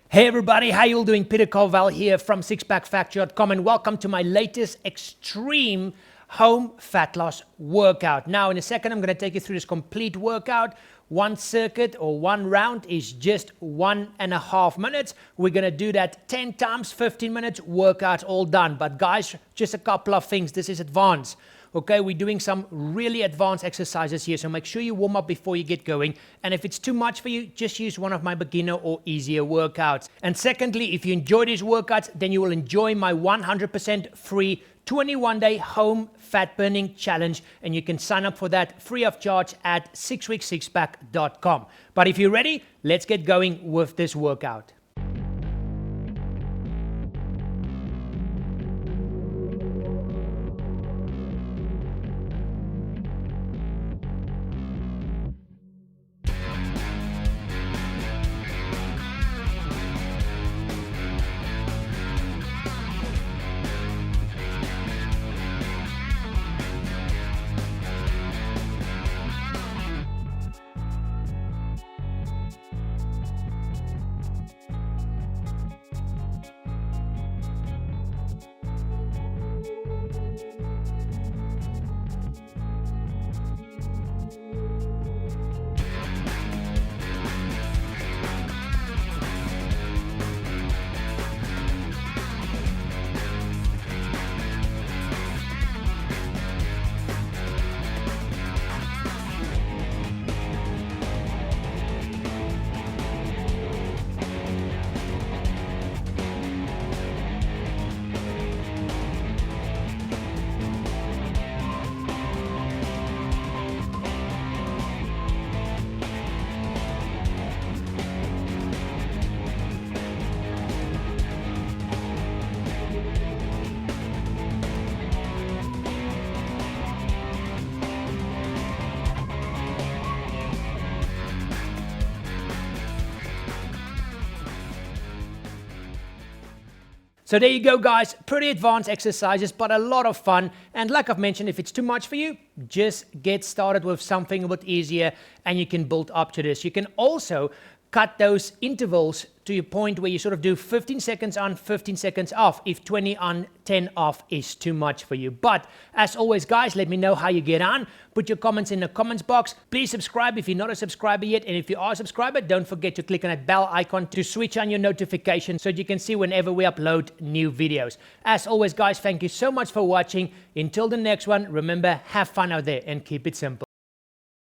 Hey everybody, how you all doing? Peter Carvell here from Sixpack and welcome to my latest extreme home fat loss workout. Now in a second I'm going to take you through this complete workout. One circuit or one round is just 1.5 minutes. We're going to do that 10 times, 15 minutes, workout all done. But guys, just a couple of things. This is advanced. Okay, we're doing some really advanced exercises here, so make sure you warm up before you get going. And if it's too much for you, just use one of my beginner or easier workouts. And secondly, if you enjoy these workouts, then you will enjoy my 100% free 21-day home fat burning challenge, and you can sign up for that free of charge at 6weeksixpack.com. But if you're ready, let's get going with this workout. So there you go, guys. Pretty advanced exercises, but a lot of fun. And like I've mentioned, if it's too much for you, just get started with something a bit easier and you can build up to this. You can also cut those intervals to your point where you sort of do 15 seconds on, 15 seconds off, if 20 on, 10 off is too much for you. But as always, guys, let me know how you get on. Put your comments in the comments box. Please subscribe if you're not a subscriber yet. And if you are a subscriber, don't forget to click on that bell icon to switch on your notifications so you can see whenever we upload new videos. As always, guys, thank you so much for watching. Until the next one, remember, have fun out there and keep it simple.